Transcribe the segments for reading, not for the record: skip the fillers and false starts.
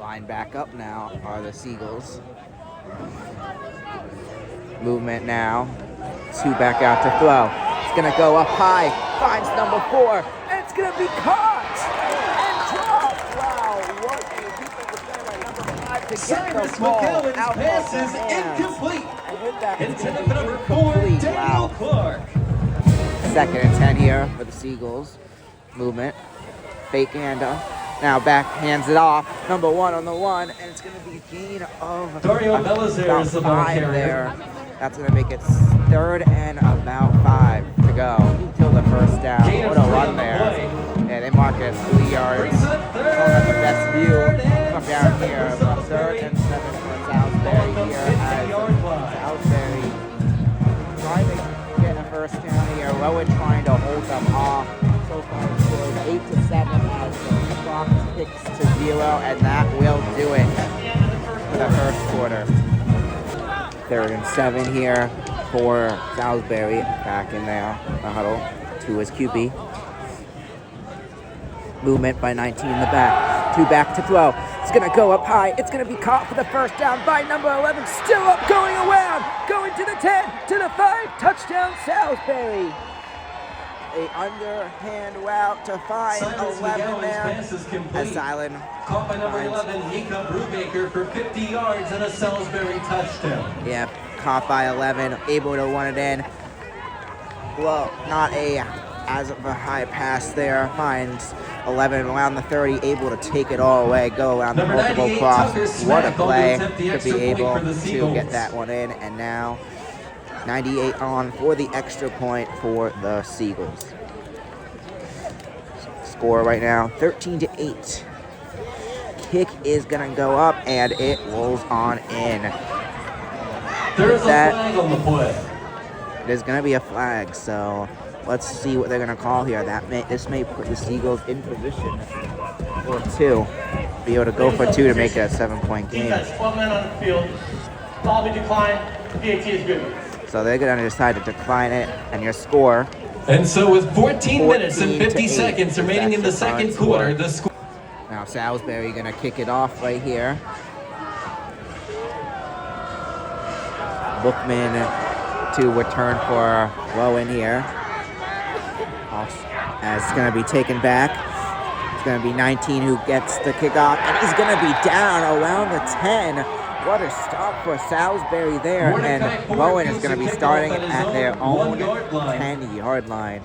Line back up now are the Seagulls. Movement now. 2 back out to throw. It's going to go up high. Finds number 4. And it's going to be caught. And dropped. Wow, what a defensive play by number 5 to get the ball out pass of is the hands. incomplete. And with that, it's going to Intended be for number 4, incomplete. Daniel Wow. Clark. 2nd and 10 here for the Seagulls. Movement. Fake handoff. Now back hands it off. Number 1 on the 1, and it's going to be a gain of Dario Belizaire about is the ball 5 carrier. there. That's going to make it 3rd and about 5 to go until the first down. Gain of What a 3 run on the there. play. And they mark it 3 yards. Brings it Don't have the best view from down here. But 3rd and 7 for Salisbury here as Salisbury trying to get a first down here. Rowan trying to hold them off. So far it's scored 8 to 7 as the clock ticks to 0, and that will do it for the first quarter. 3rd and 7 here for Salisbury. Back in there, the huddle to his QB. Movement by 19 in the back. 2 back to throw. It's going to go up high. It's going to be caught for the first down by number 11. Still up, going around. Going to the 10, to the 5. Touchdown, Salisbury. A underhand route to find 11 there. As Silent Caught by number 11, Nika Brubaker for 50 yards and a Salisbury touchdown. Yeah, caught by 11, able to run it in. Well, not as of a high pass there. Finds 11 around the 30, able to take it all away, go around the multiple cross. What a play to be able to get that one in. And now 98 on for the extra point for the Seagulls. Score right now 13-8. Kick is gonna go up and it rolls on in. There's a flag on the play. There's gonna be a flag, so let's see what they're gonna call here. This may put the Seagulls in position for 2. Be able to go for 2 to make it a 7-point game. Defense, 12 men on the field. Ball be declined. PAT is good. So they're gonna decide to decline it, and your score. And so with 14 minutes and 50 14-8, seconds remaining in the second quarter, the score. Now Salisbury gonna kick it off right here. Bookman to return for Rowan here. As it's gonna be taken back. It's gonna be 19 who gets the kickoff, and he's gonna be down around the 10. What a stop for Salisbury there, and Rowan is going to be starting at their own 10-yard line.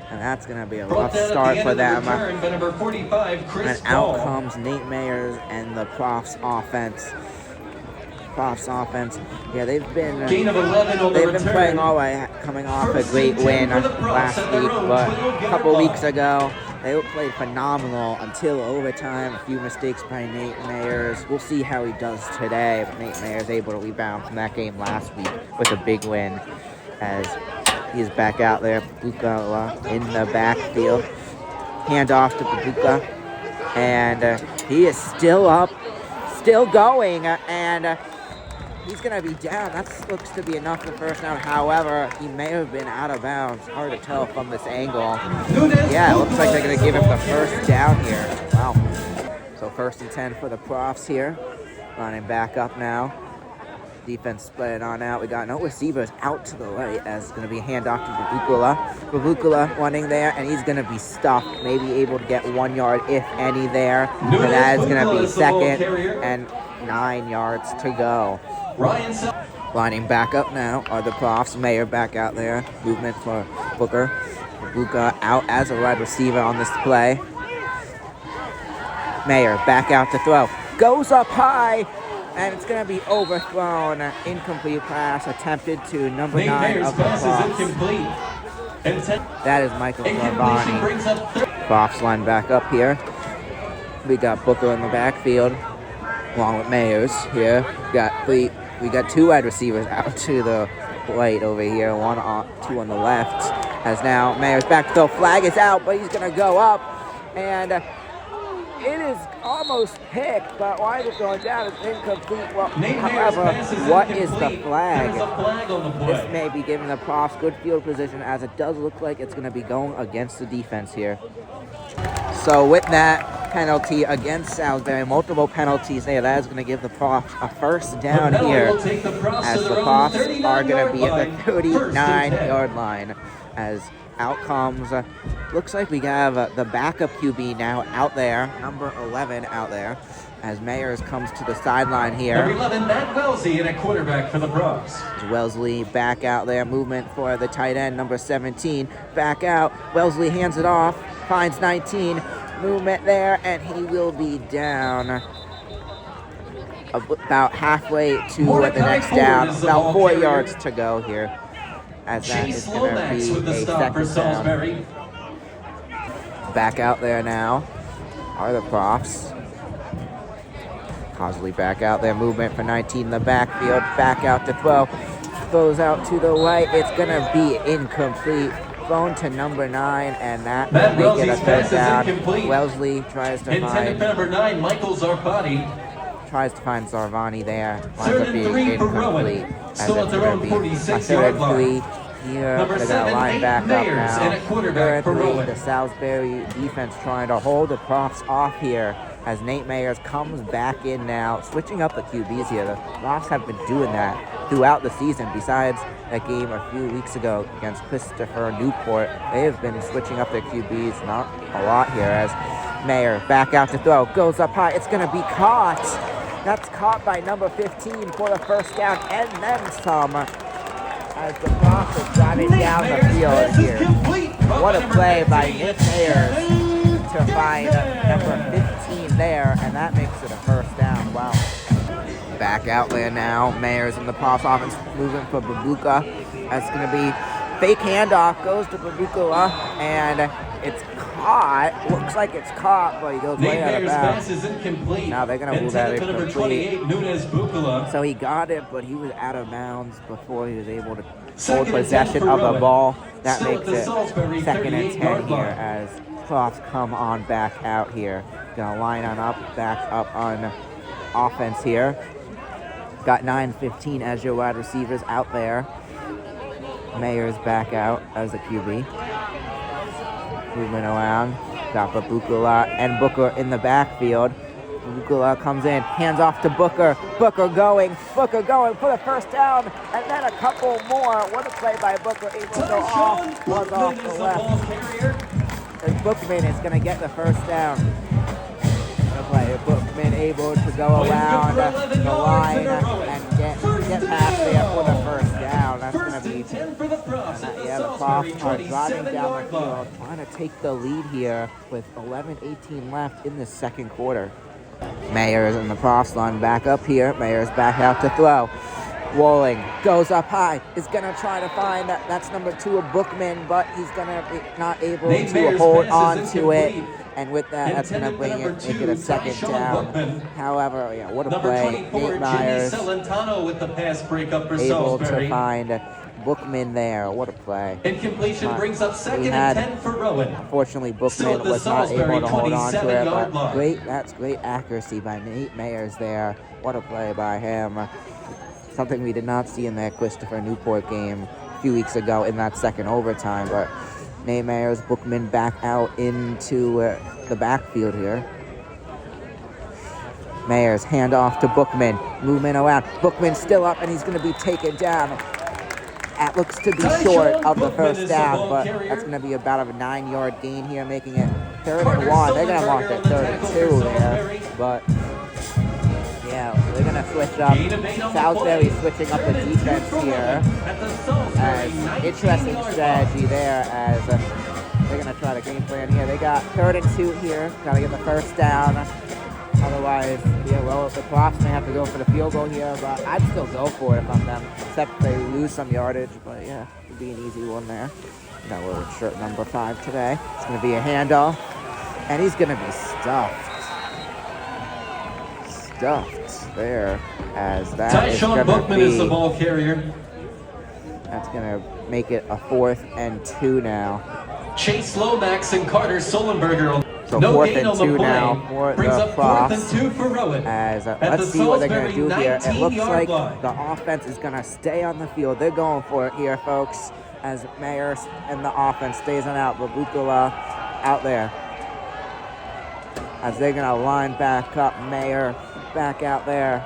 And that's going to be a rough start for them. And out comes Nate Mayers and the Profs offense. Yeah, they've been playing all right, coming off a great win last week, but a couple weeks ago they played phenomenal until overtime. A few mistakes by Nate Mayers. We'll see how he does today, but Nate Mayers able to rebound from that game last week with a big win as he is back out there. Buka in the backfield. Handoff to Buka, and he is still up, still going, and he's going to be down. That looks to be enough for first down. However, he may have been out of bounds. Hard to tell from this angle. Yeah, it looks like they're going to give him the first down here. Wow. So 1st and 10 for the Profs here. Running back up now. Defense split it on out. We got no receivers out to the right as it's going to be a handoff to Babukula. Babukula running there, and he's going to be stuffed. Maybe able to get 1 yard, if any, there. And that is going to be 2nd and 9 yards to go. Lining back up now are the Profs. Mayer back out there. Movement for Booker. Buka out as a wide receiver on this play. Mayer back out to throw. Goes up high, and it's going to be overthrown. Incomplete pass attempted to number 9 of the Profs. That is Michael Garbani. Profs line back up here. We got Booker in the backfield, along with Mayers here. We got 2 wide receivers out to the right over here. 2 on the left. As now Mayers back to throw. Flag is out, but he's going to go up. And it is almost picked, but why is it going down? It's incomplete. Well, however, what is the flag? This may be giving the Profs good field position, as it does look like it's going to be going against the defense here. So with that, penalty against Salisbury. Multiple penalties there. That is going to give the Profs a first down here, as the Profs are going to be at the 39-yard line. As out comes, looks like we have the backup QB now out there, number 11 out there, as Mayers comes to the sideline here. Number 11, Matt Wellesley, and a quarterback for the Profs. Wellesley back out there, movement for the tight end, number 17, back out. Wellesley hands it off, finds 19, movement there, and he will be down about halfway to the next down, about 4 yards to go here, as that is going to be a second down. Back out there now are the Profs. Cosley back out there, movement for 19 in the backfield, back out to 12, throws out to the right, it's going to be incomplete, thrown to number 9, and that will make it a third down. Wellesley tries to find number 9, Michael Zarvani. Tries to find Zarvani there, winds up being incomplete, as it's going to be a 3rd here. They're going to line back up now. 3rd, the Salisbury defense trying to hold the Profs off here, as Nate Mayers comes back in now, switching up the QBs here. The Profs have been doing that throughout the season. Besides that game a few weeks ago against Christopher Newport, they have been switching up their QBs, not a lot here, as Mayer back out to throw, goes up high, it's going to be caught. That's caught by number 15 for the first down, and then some, as the Profs are driving down the field here. What a play by Nick Mayers to find number 15 there, and that makes it a first down. Wow. Back out there now. Mayers in the Profs offense moving for Babuka. That's going to be fake handoff, goes to Babuka, and it's caught. Looks like it's caught, but he goes way out of bounds. Now they're going to move that incomplete. So he got it, but he was out of bounds before he was able to hold possession of the ball. That makes it 2nd and 10 here, as Profs come on back out here. Gonna line on up, back up on offense here. Got 9-15 as your wide receivers out there. Mayers back out as the QB. Moving around. Got Babukula and Booker in the backfield. Babukula comes in, hands off to Booker. Booker going for the first down, and then a couple more. What a play by Booker, able to go off, was off the left. And Bookman is going to get the first down. Bookman able to go around the line and get past there for the first down. That's going to be, the Profs are driving down the field, trying to take the lead here with 11:18 left in the second quarter. Mayers and the Profs line back up here. Mayers back out to throw. Walling goes up high, is going to try to find that's number 2 of Bookman, but he's going to be not able to hold on to it. And with that, that's going to make it a second down. However, what a play. Nate Myers able to find Bookman there. What a play. Incompletion brings up 2nd and 10 for Rowan. Unfortunately, Bookman was not able to hold on to it, but that's great accuracy by Nate Mayers there. What a play by him. Something we did not see in that Christopher Newport game a few weeks ago in that second overtime, but Nate Mayers, Bookman back out into the backfield here. Mayers, hand off to Bookman, movement around. Bookman still up, and he's going to be taken down. That looks to be short of the first down, but that's going to be about a 9-yard gain here, making it 3rd and 1. They're going to mark it 3rd and 2 there, but yeah, they're going to switch up. Salisbury switching up the defense here. As interesting strategy there, as they're going to try to game plan here. They got 3rd and 2 here. Got to get the first down. Otherwise, the Profs may have to go for the field goal here, but I'd still go for it if I'm them, except they lose some yardage. But yeah, it'd be an easy one there. Got a little shirt number 5 today. It's going to be a handoff, and he's going to be stuffed there, as that is going to be, is the ball carrier. That's going to make it a 4th and 2 now. Chase Lomax and Carter Solenberger. So 4th and 2 now for the Profs. As let's see what they're going to do here. It looks like the offense is going to stay on the field. They're going for it here, folks, as Mayers and the offense stays on out. Babukula out there. as they're going to line back up. Mayer back out there.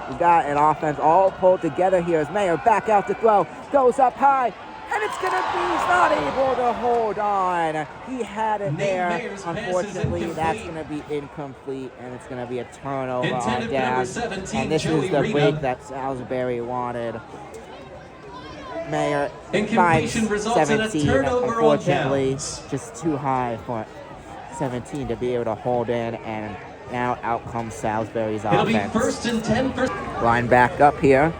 We got an offense all pulled together here as Mayer back out to throw. Goes up high. And it's going to be, he's not able to hold on. He had it there. Unfortunately, that's going to be incomplete, and it's going to be a turnover on down. And this is the break that Salisbury wanted. Mayer finds 17, unfortunately, just too high for 17 to be able to hold in, and now out comes Salisbury's offense. It'll be 1st and 10. Line back up here.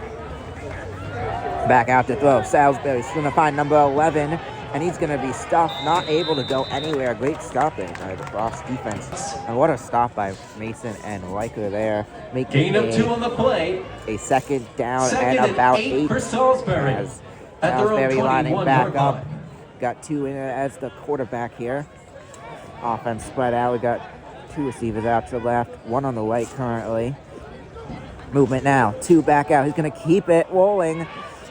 Back out to throw. Salisbury's going to find number 11, and he's going to be stopped, not able to go anywhere. Great stopping by the Frost defense. And what a stop by Mason and Riker there. Making Gain of 2 on the play. A second down and about 8 for Salisbury. As Salisbury lining back up. Got 2 in as the quarterback here. Offense spread out. We got 2 receivers out to the left, 1 on the right currently. Movement now. 2 back out. He's going to keep it rolling.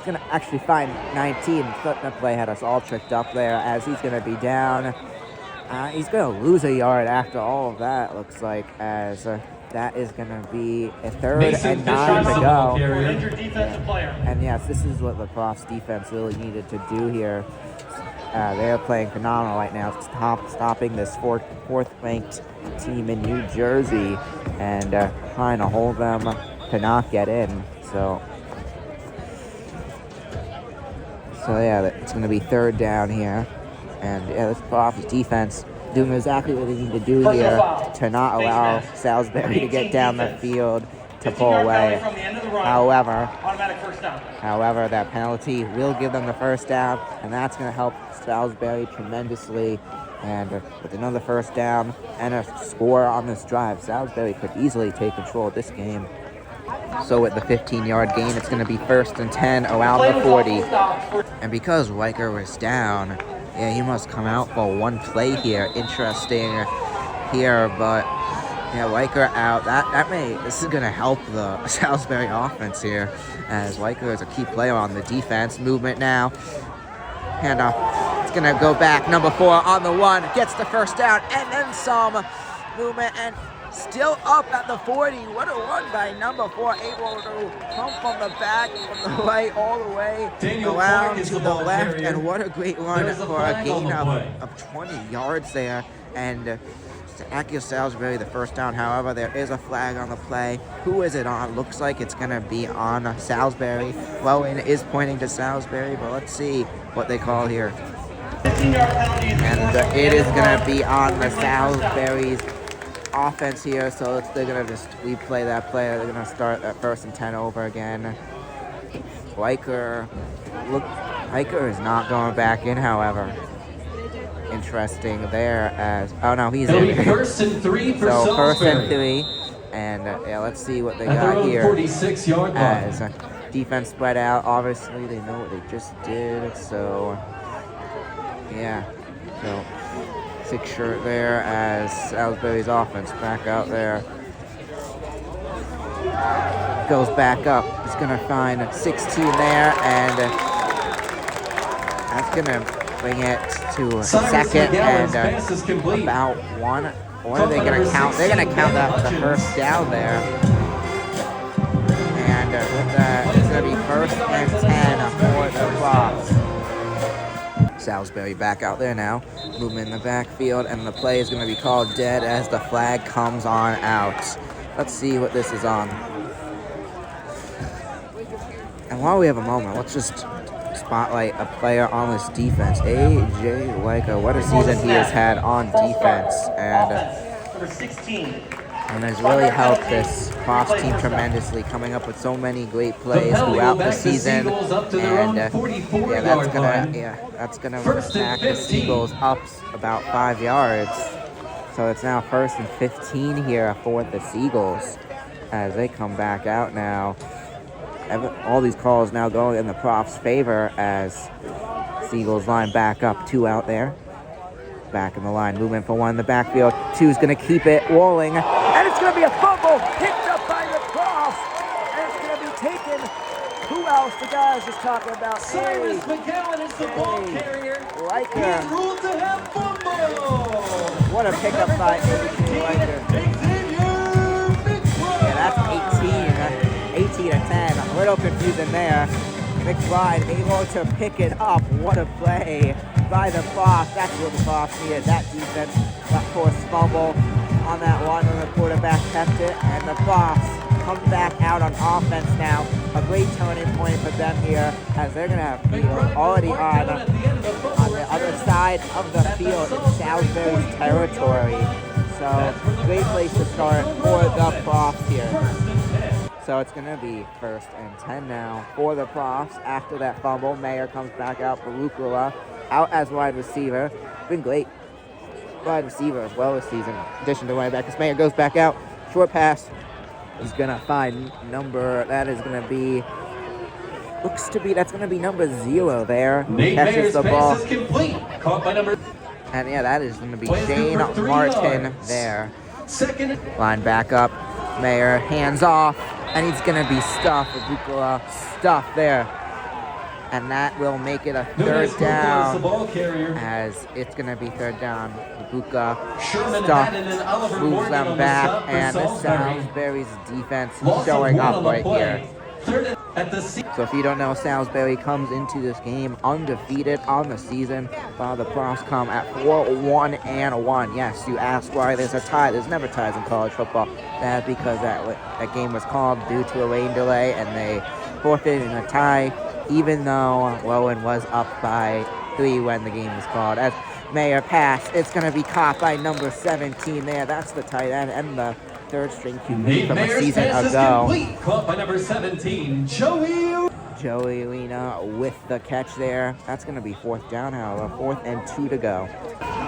Going to actually find 19. That play had us all tricked up there as he's going to be down. He's going to lose a yard after all of that, looks like, as that is going to be a 3rd and 9 to go. Injured defensive player. And yes, this is what the Frost defense really needed to do here. They're playing phenomenal right now, stopping this fourth-ranked team in New Jersey and trying to hold them to not get in. So yeah, it's going to be 3rd down here. And yeah, this Frost defense doing exactly what they need to do here to not allow Salisbury to get down the field to pull away. However, that penalty will give them the 1st down, and that's going to help Salisbury tremendously. And with another 1st down and a score on this drive, Salisbury could easily take control of this game. So with the 15-yard gain, it's going to be 1st and 10 around the 40. And because Riker was down, yeah, he must come out for 1 play here. Interesting here, but yeah, Riker out. This is going to help the Salisbury offense here, as Riker is a key player on the defense. Movement now. And it's going to go back. Number 4 on the 1. Gets the 1st down, and then some movement, and still up at the 40. What a run by number 4, able to come from the back, from the right, all the way around to the left. And what a great run for a gain of 20 yards there. And to accurate Salisbury the 1st down. However, there is a flag on the play. Who is it on? Looks like it's going to be on Salisbury. Rowan is pointing to Salisbury, but let's see what they call here. And it is going to be on the Salisbury's offense here, so they're going to just replay that play. They're going to start at 1st and 10 over again. Riker is not going back in, however. Interesting there as, oh no, he's in. 1st and 3 for so Salisbury. 1st and 3, and yeah, let's see what they got here. 46-yard line. As defense spread out, obviously they know what they just did, so yeah, so 6 short there as Salisbury's offense back out there. Goes back up. He's going to find 16 there, and that's going to bring it to 2nd and about 1. What are they going to count? They're going to count that the 1st down there. And with that, it's going to be 1st and 10 for the Frost. Salisbury back out there now. Movement in the backfield, and the play is going to be called dead as the flag comes on out. Let's see what this is on. And while we have a moment, let's just spotlight a player on this defense. A.J. Riker, what a season he has had on defense. And has really helped this Frost team tremendously, coming up with so many great plays throughout the season. And that's gonna back the Seagulls up about 5 yards. So it's now 1st and 15 here for the Seagulls as they come back out now. All these calls now going in the Prof's favor as Seagulls line back up. 2 out there. Back in the line. Movement for 1 in the backfield. 2's going to keep it rolling. And it's going to be a fumble picked up by the Prof. And it's going to be taken. Who else? The guys just talking about. Cyrus McGowan is the ball carrier. Liker. He's ruled to have fumble. What a pickup by A.J. Liker. Yeah, that's 18 to 10. A little confusing there. McBride able to pick it up. What a play by the Profs. That's what the Profs needed. That defense, that forced fumble on that one when the quarterback kept it. And the Profs come back out on offense now. A great turning point for them here as they're going to have field already on the other side of the field in Salisbury's territory. So, great place to start for the Profs here. So it's going to be 1st and 10 now for the Profs. After that fumble, Mayer comes back out for Rukula, out as wide receiver. Been great wide receiver as well this season, in addition to running back. As Mayer goes back out, short pass. He's going to find that is going to be, that's going to be number 0 there. Nate Catches Mayer's the ball. pass is complete. Caught by number. And yeah, that is going to be Shane Martin there. Second. Line back up. Mayer hands off. And he's going to be stuffed with Rukula stuffed there. And that will make it a 3rd down. As it's going to be 3rd down. Rukula stuffed, moves them back. And this Salisbury's defense showing up right here. So if you don't know, Salisbury comes into this game undefeated on the season, while the Profs come at 4-1-1. Yes, you ask why there's a tie. There's never ties in college football. That's because that game was called due to a rain delay, and they forfeited in a tie, even though Rowan was up by 3 when the game was called. As Mayer pass, it's going to be caught by number 17 there. That's the tight end and the 3rd string QB from a season ago. Caught by number 17, Joey Lena with the catch there. That's going to be 4th down, however. 4th and 2 to go.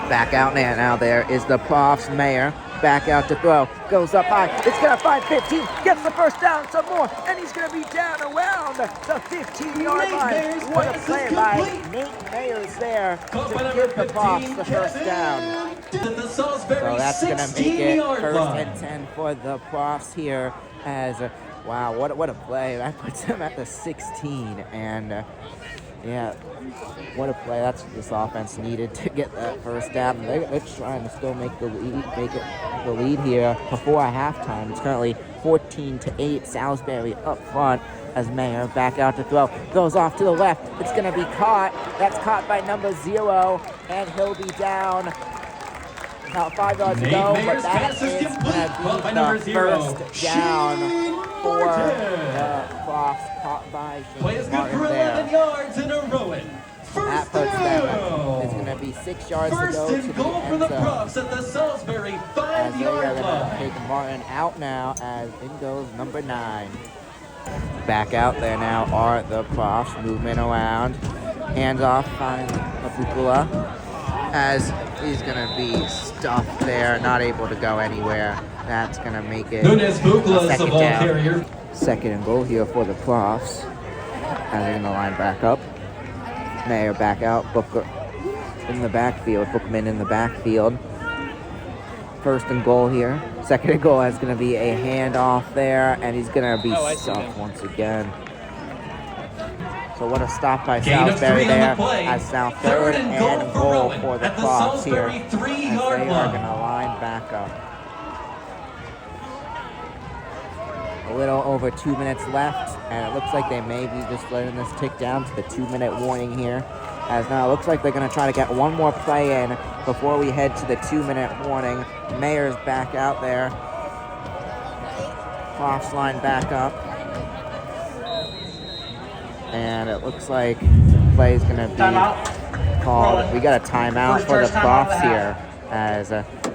Back out now there is the Profs. Mayer back out to throw. Goes up high. It's going to find 15. Gets the 1st down some more. And he's going to be down around the 15-yard line. What a play by Nate Mayers there to give the Profs the 1st down. So that's going to make it 1st and 10 for the Profs here as, wow, what a play. That puts them at the 16. And, yeah, what a play. That's what this offense needed to get that 1st down. They're trying to still make the lead here before halftime. It's currently 14-8. Salisbury up front as Mayer back out to throw. Throws off to the left. It's going to be caught. That's caught by number 0, and he'll be down. About 5 yards to go, but that is going to be the 1st down for the Profs, caught by Shane Martin there. yards in a Rowan. That puts them. It's going to be 6 yards to go to the end zone. Profs at the Salisbury As they are 5-yard going to line. take Martin out now, as in goes number 9. Back out there now are the Profs, movement around. Hands off by Rukula, as he's going to be stuffed there, not able to go anywhere. That's going to make it Nunes Bukla is the 2nd ball down. carrier. 2nd and goal here for the Profs. As they're going to line back up. Mayer back out. Booker in the backfield. Bookman in the backfield. 1st and goal here. 2nd and goal is going to be a handoff there, and he's going to be stuffed once again. So what a stop by Salisbury there, as now 3rd and goal for the Profs here, as they are going to line back up. A little over 2 minutes left, and it looks like they may be just letting this tick down to the 2-minute warning here. As now it looks like they're going to try to get one more play in before we head to the 2-minute warning. Mayer's back out there. Profs line back up. And it looks like the play is going to be called. We got a timeout for the Profs here, as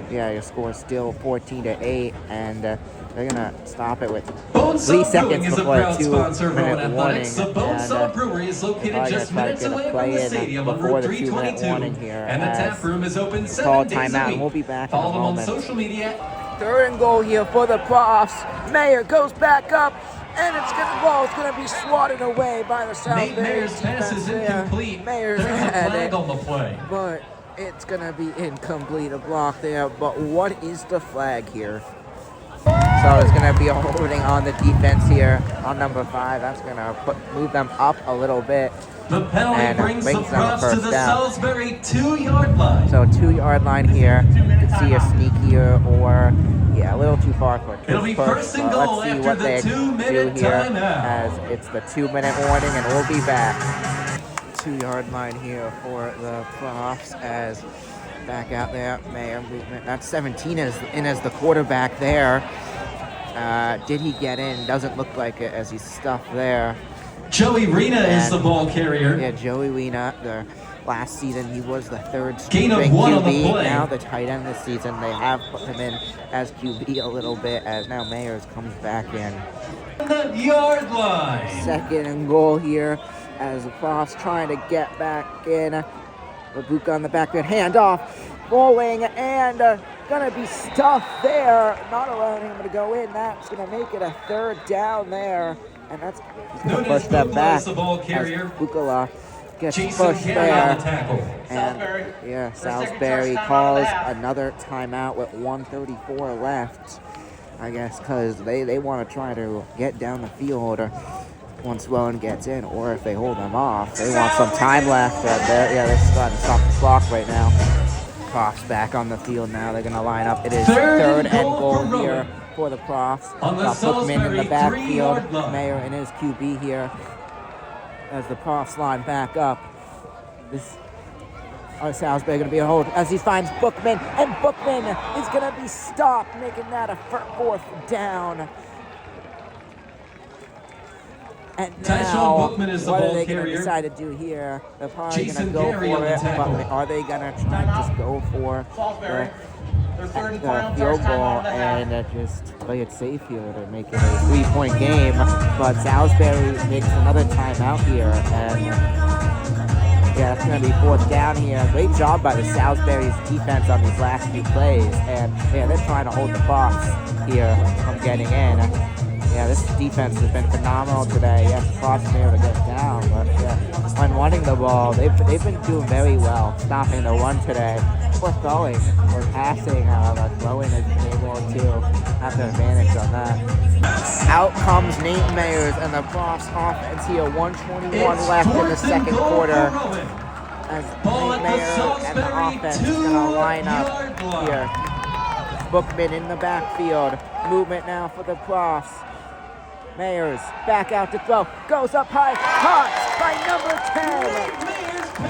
your score is still 14-8, and they're going to stop it with 3 seconds before a 2-minute warning. The Bone Saw Brewery is located just minutes away from the stadium on Route 322, and the tap room is open 7 days a week. We'll be back in a Follow them on moment. social media. 3rd and goal here for the Profs. Mayer goes back up, and the ball's going to be swatted away by the Salisbury Nate Mayer's pass defense is there. incomplete. Mayer's There's a had flag it, on the play. but it's going to be incomplete, a block there. But what is the flag here? So So it's going to be a holding on the defense here on number 5. That's going to move them up a little bit. The penalty and brings the them a Profs to first the down. Salisbury 2-yard line. So 2-yard line here. You can see a sneakier or, yeah, a little too far for a It'll be push. first and goal Let's see after what the they 2-minute do here timeout. as it's the 2-minute warning, and we'll be back. 2-yard line here for the Profs as back out there. Mayer movement. That's 17 is in as the quarterback there. Did he get in? Doesn't look like it as he's stuffed there. Joey Rena is the ball carrier. Yeah, Joey Rena. The last season he was the 3rd Gain of string 1 on the QB. play. Now the tight end this season, they have put him in as QB a little bit as now Mayers comes back in. The yard line. 2nd and goal here as the Profs trying to get back in. Babuka on the back end, handoff, bowling, and gonna be stuffed there. Not allowing him to go in. That's gonna make it a 3rd down there. And that's going to push them back the ball carrier. Bukala gets Jason pushed Gary there. on the tackle. And Salisbury. yeah, For a second Salisbury touch timeout calls on the half. another timeout with 1:34 left. I guess because they want to try to get down the field once Rowan gets in, or if they hold them off, they want some time left. They're starting to stop the clock right now. Profs back on the field now. They're going to line up. It is 3rd and goal here for the Profs. On the Bookman in Salisbury the backfield. 3-yard line. Mayer in his QB here as the Profs line back up. This Salisbury going to be a hold as he finds Bookman, and Bookman is going to be stopped, making that a 4th down. And now, Bookman is the what ball are they going to carrier. decide to do here? They're probably going to Jason go Gary on for the it, tackle. but are they going to try to just go for Salisbury. Their 3rd and the final field touch goal timeout on the half. and just play it safe here to make it a 3-point game? But Salisbury makes another timeout here, and yeah, it's going to be 4th down here. Great job by the Salisbury's defense on these last few plays, and yeah, they're trying to hold the Profs here from getting in. Yeah, this defense has been phenomenal today. Yes, Profs been able to get down, but yeah, when running the ball, they've been doing very well, stopping the run today. Or throwing, or passing, but throwing has been able to have the advantage on that. Out comes Nate Mayers and the Profs offense here. 1:21 left in the 2nd quarter. As Nate Mayers and the offense is going to line up here. Bookman in the backfield. Movement now for the Profs. Mayers back out to throw. Goes up high. Caught by number 10.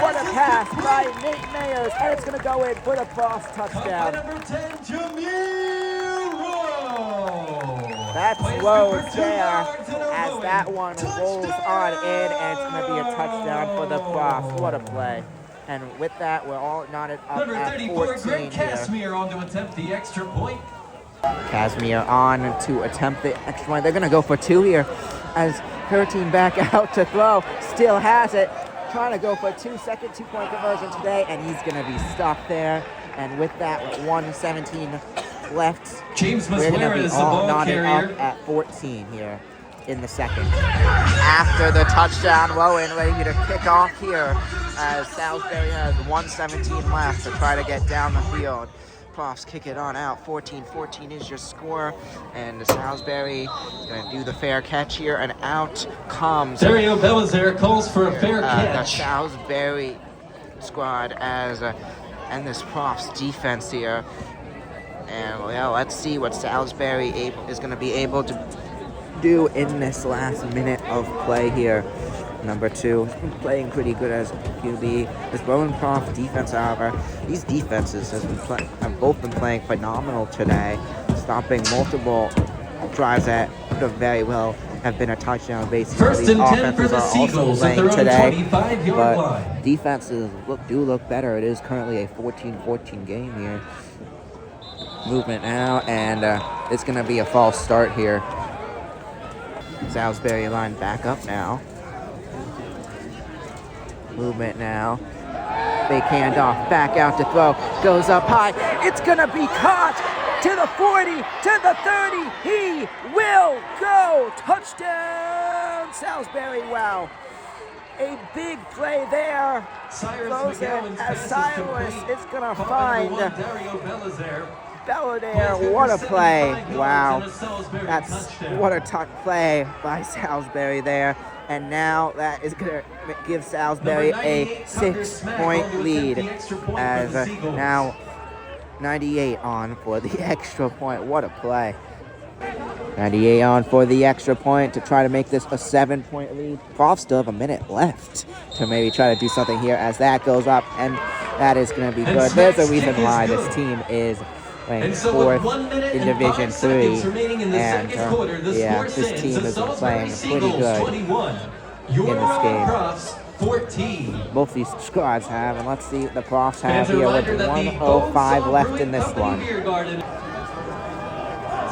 What a pass by Nate Mayers. And it's going to go in for the Profs touchdown. Number 10, Jameer Rowe. That's low there as that one rolls on in, and it's going to be a touchdown for the Profs. What a play. And with that, we're all knotted up Number at 34, 14 Greg here. Casimir on to attempt the extra point. Casimir on to attempt the extra point. They're going to go for 2 here as 13 back out to throw. Still has it. Trying to go for 2-second 2-point conversion today, and he's going to be stopped there. And with that, with 1:17 left, James we're going to Maswera be is the all ball knotted carrier. up at 14 here in the 2nd. After the touchdown, Rowan ready to kick off here as Salisbury has 1:17 left to try to get down the field. Profs kick it on out. 14-14 is your score, and Salisbury is going to do the fair catch here, and out comes Dario Belizaire calls for a fair the catch. Salisbury squad as and this Profs defense here. And well, let's see what Salisbury is going to be able to do in this last minute of play here. Number 2, he's been playing pretty good as QB. This Rowan Prof defense, however, these defenses have both been playing phenomenal today, stopping multiple drives that could have very well have been a touchdown. Basically, First these and 10 for offenses the are also Seagulls at playing their own today, 25-yard but line. defenses do look better. It is currently a 14-14 game here. Movement now, and it's going to be a false start here. Salisbury line back up now. Movement now. Fake handoff, back out to throw. Goes up high. It's going to be caught to the 40, to the 30. He will go. Touchdown, Salisbury. Wow. A big play there. Cyrus Throws it McGowan's as pass is Cyrus complete. is going to Caught by find number 1, Dario Belizaire. Bella there, what a play. Wow. That's what a tough play by Salisbury there. And now that is going to give Salisbury a 6-point lead as now 98 on for the extra point. What a play. 98 on for the extra point to try to make this a 7-point lead. Profs still have a minute left to maybe try to do something here as that goes up, and that is going to be good. There's a reason why this team is playing fourth in Division 3, and yeah, this team has been playing pretty good in this game. Both these squads have, and let's see what the Profs have here with 1:05 left in this one.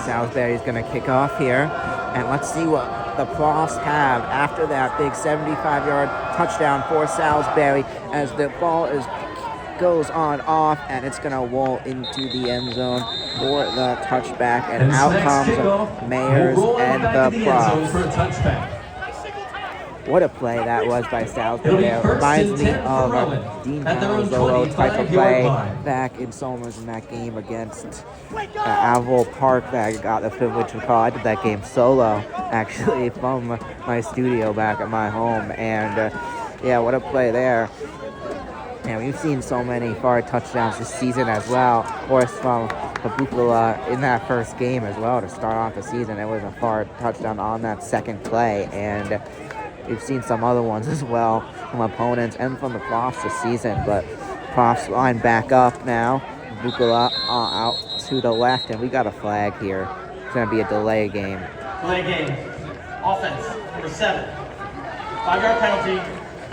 Salisbury's going to kick off here, and let's see what the Profs have after that big 75-yard touchdown for Salisbury as the ball goes on off, and it's going to roll into the end zone for the touchback, and out comes Mayers and the Profs. What a play that was by Salisbury. It reminds me of a Dean Zolo type of play back in Somers in that game against Alville Park that I got the privilege to call. I did that game solo, actually, from my studio back at my home. And, yeah, what a play there. And we've seen so many far touchdowns this season as well. Of course, from Pabukala in that first game as well to start off the season. It was a far touchdown on that second play. And we've seen some other ones as well from opponents and from the Profs this season, but Profs line back up now. Bukala out to the left, and we got a flag here. It's going to be a delay game. Delay game. Offense, number 7. 5-yard penalty,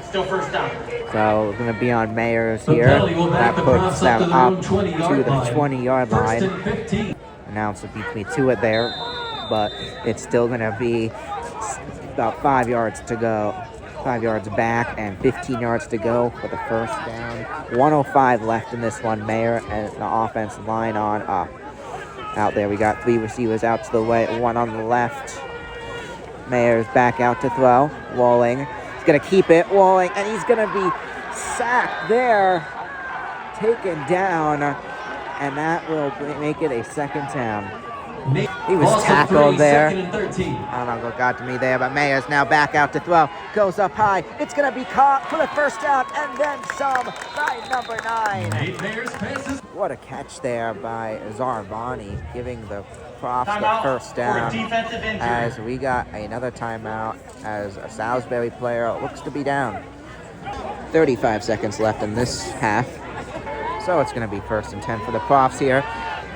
still first down. So it's going to be on Mayers here. That puts them up to the 20-yard line. Announcer beats me to it there, but it's still going to be about 5 yards to go, 5 yards back, and 15 yards to go for the first down. 1:05 left in this one. Mayer and the offense line on up. Out there, we got 3 receivers out to the right, 1 on the left. Mayer's back out to throw. Walling, he's gonna keep it. Walling, and he's gonna be sacked there, taken down, and that will make it a second down. He was tackled there. I don't know what got to me there, but Mayer's now back out to throw. Goes up high. It's going to be caught for the first down and then some by number 9. What a catch there by Zarvani, giving the Profs the first down. As we got another timeout as a Salisbury player looks to be down. 35 seconds left in this half. So it's going to be 1st and 10 for the Profs here.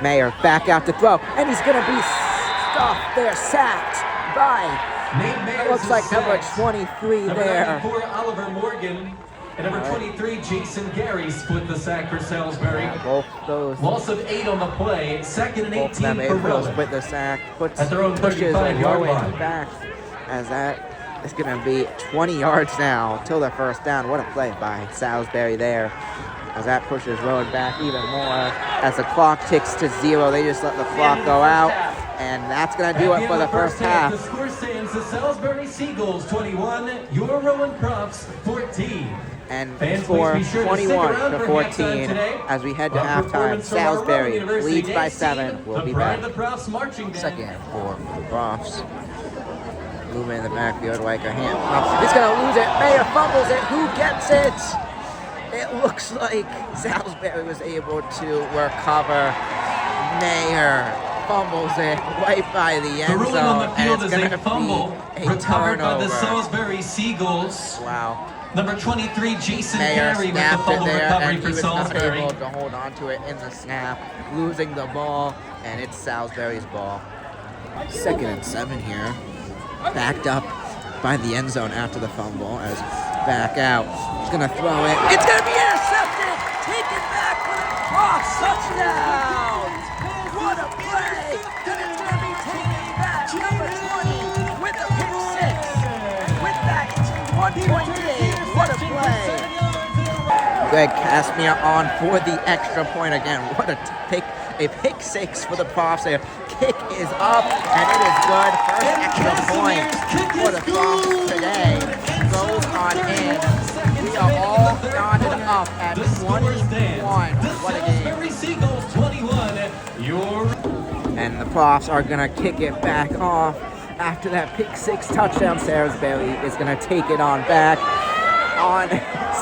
Mayer back out to throw, and he's going to be stopped there, sacked by, it looks like number 23 there. Number Oliver Morgan, and number 23, Jason Gary, split the sack for Salisbury. Yeah, both those. Loss of 8 on the play, 2nd and 18 for Rowan. Split the sack, at their own pushes Rowan line back, as that is going to be 20 yards now till the first down. What a play by Salisbury there, as that pushes Rowan back even more. As the clock ticks to 0, they just let the clock go out, and that's going to do it for the first half. The score stands: the Salisbury Seagulls 21, your Rowan Profs 14. And score 21 to 14 as we head to halftime. Salisbury leads by 7. We'll be back. Second and 4 for the Profs. Movement in the backfield like a hand. He's going to lose it. Mayer fumbles it. Who gets it? It looks like Salisbury was able to recover. Mayer fumbles it right by the end zone. The ruling on the field is a fumble recovered by the Salisbury Seagulls. Wow. Number 23, Jason Mayer Gary with the fumble recovery for Salisbury. He was not able to hold on to it in the snap, losing the ball, and it's Salisbury's ball. 2nd and 7 here. Backed up by the end zone after the fumble as back out. He's going to throw it. It's going to be intercepted! Taken back for the Profs touchdown! What a play! And it's going to be taken back. Number 20 with a pick 6. With that 1-point lead. What a play! Greg Casimir on for the extra point again. What a pick 6 for the Profs there. Kick is up, and it is good. First extra point for the Profs today. Goes on in. We are all knotted up at 21. What a game. Seagulls 21, And the Profs are gonna kick it back off after that pick 6 touchdown. Salisbury is gonna take it on back.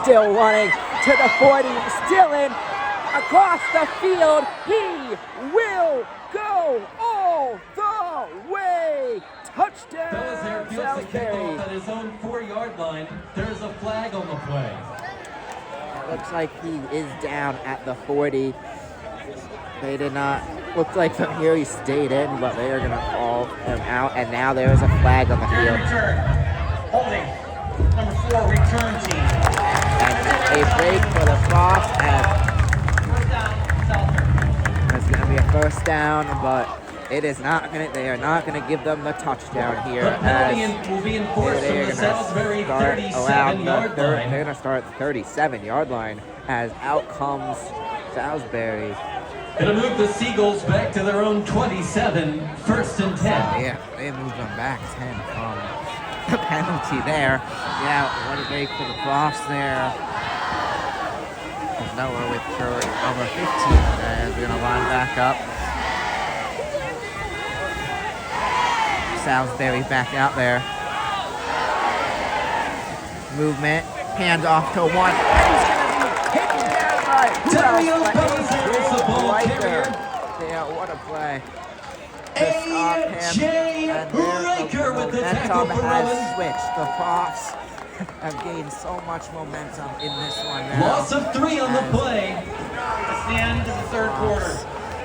Still running to the 40, still in, across the field. He will go all the way. Touchdown, Salisbury. At his own 4-yard line, there's a flag on the play. It looks like he is down at the 40. They did not look like from here he stayed in, but they are going to call him out. And now there is a flag on the field. Return. Holding. Number 4, return team. And a break for the Frost. First down, Salisbury. It's going to be a first down, but it is not going to. They are not going to give them the touchdown here. The penalty will be enforced from the Salisbury 37-yard line. They're going to start the 37-yard line as out comes Salisbury. It'll move the Seagulls back to their own 27, 1st and 10. Yeah, they moved them back 10 from the penalty there. Yeah, what a break for the Profs there. Noah with number 15 and we're going to line back up. Salisbury back out there. Movement, hand off to one. And he's going to be taken down by yeah, what a play. A.J. Riker with the tackle for Rowan. Switched. The Profs have gained so much momentum in this one now. Loss of 3 on the play. It's the end of the third quarter.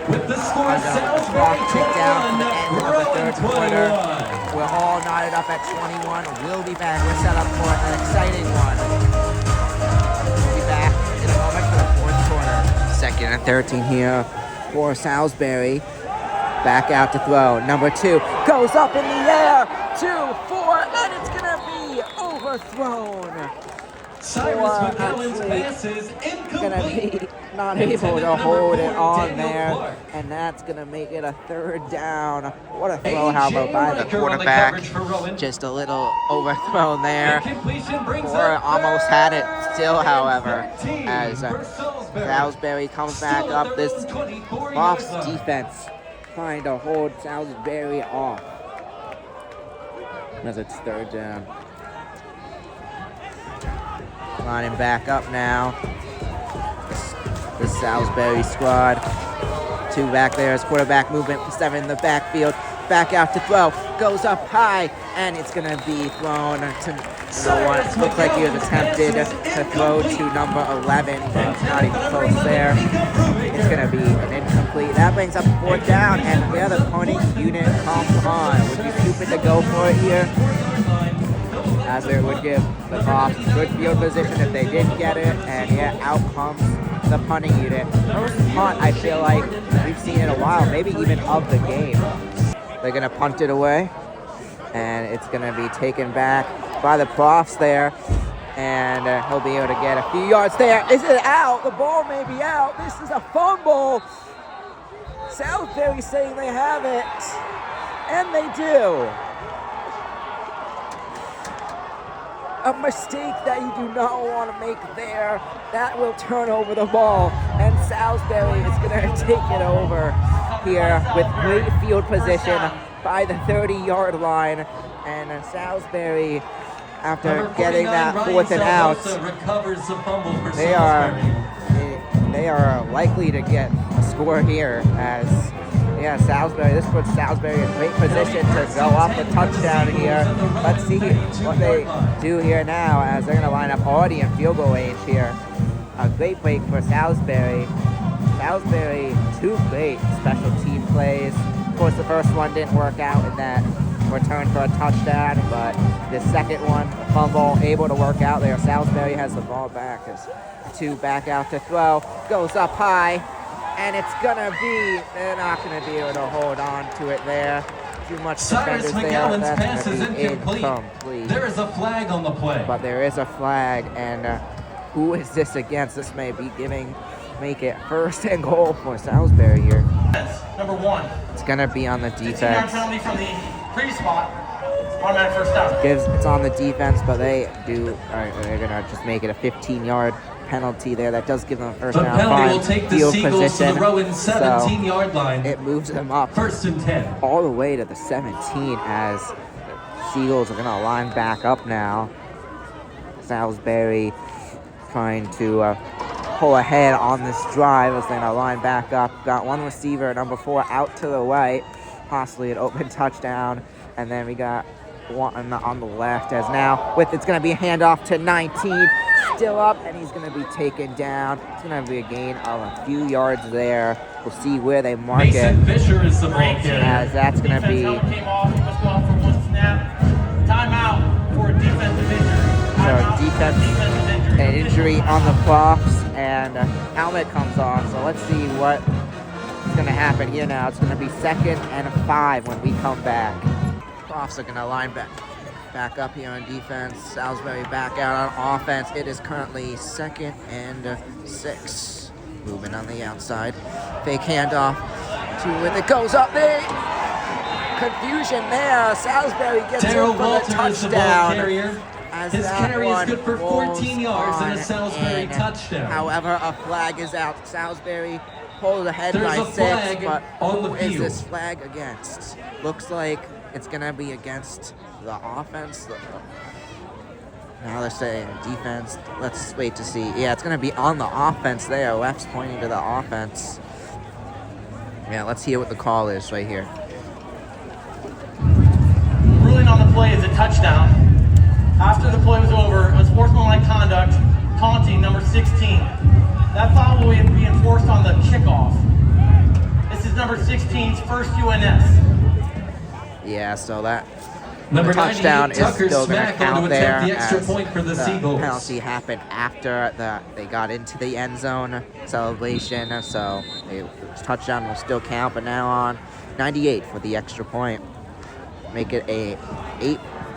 With the score, Salisbury 21, Rowan 21. We're all knotted up at 21. We'll be back. We're set up for an exciting one. We'll be back in a moment for the fourth quarter. 2nd and 13 here for Salisbury. Back out to throw. Number 2 goes up in the air. 2, 4, and it's going to be overthrown. Cyrus McGowan's pass is Going to incomplete. be not able to hold it on there, and that's going to make it a 3rd down. What a throw, how about by the quarterback. Just a little overthrown there. Or almost had it still, however, as Salisbury comes back up. This Profs defense trying to hold Salisbury off as it's 3rd down. Lining back up now. The Salisbury squad. 2 back there as quarterback movement. 7 in the backfield. Back out to throw. Goes up high, and it's going to be thrown to no one. Looks like he was attempted to throw to number 11, but it's not even close there. It's going to be an incomplete. That brings up 4th down, and the other punting unit comes on. Would be stupid to go for it here, as it would give the Profs good field position if they didn't get it, and yeah, out comes the punting unit. First punt, I feel like we've seen in a while, maybe even of the game. They're going to punt it away, and it's going to be taken back by the Profs there, and he'll be able to get a few yards there. Is it out? The ball may be out. This is a fumble. Salisbury saying they have it, and they do. A mistake that you do not want to make there. That will turn over the ball, and Salisbury is going to take it over here with great field position by the 30-yard line. And Salisbury, after getting that 4th and out, they are likely to get a score here, as yeah, Salisbury, this puts Salisbury in great position to go off a touchdown here. Let's see what they do here now, as they're going to line up already in field goal range here. A great break for Salisbury. Salisbury, 2 great special team plays. Of course, the first one didn't work out in that return for a touchdown, but the second one, fumble, able to work out there. Salisbury has the ball back as 2 back out to throw. Goes up high. And it's gonna be, they're not gonna be able to hold on to it there. Too much Cyrus defenders McGowan's there. pass That's is gonna be incomplete. There is a flag on the play. But there is a flag, and who is this against? This may be make it 1st and goal for Salisbury here. Number 1. It's gonna be on the 15-yard defense. penalty from the previous spot. Automatic 1st down. It's on the defense, but they're gonna just make it a 15-yard penalty there. That does give them a first The down penalty will fine take the field Seagulls position. to the Rowan 17-yard So line. it moves them up 1st and 10. all the way to the 17 as the Seagulls are going to line back up now. Salisbury trying to pull ahead on this drive as they're going to line back up. Got one receiver, number 4, out to the right, possibly an open touchdown. And then we got one on the left as now it's going to be a handoff to 19. Still up, and he's going to be taken down. It's going to be a gain of a few yards there. We'll see where they mark Mason it. Fisher is the ball carrier. As that's going to be Came off. He must go off for 1 snap. Timeout for a defensive injury. Timeout defensive injury. an injury on the props, and helmet comes off. So let's see what's going to happen here now. It's going to be 2nd and 5 when we come back. Props are going to line back up here on defense. Salisbury back out on offense. It is currently 2nd and 6. Moving on the outside. Fake handoff to it. It goes up there. Confusion there. Salisbury gets in for the touchdown. His carry is good for 14 yards and a Salisbury touchdown. However, a flag is out. Salisbury pulled ahead There's by a 6, flag but on the who is field. this flag against? Looks like it's going to be against the offense. Now they're saying defense. Let's wait to see. Yeah, it's going to be on the offense there. Ref's pointing to the offense. Yeah, let's hear what the call is right here. Ruling on the play is a touchdown. After the play was over, it was sportsmanlike conduct, taunting number 16. That foul will be enforced on the kickoff. This is number 16's first UNS. Yeah, so that Number touchdown 98, is still going to count there. The extra as point for the Seagulls. Penalty happened after they got into the end zone celebration, so the touchdown will still count. But now on 98 for the extra point, make it a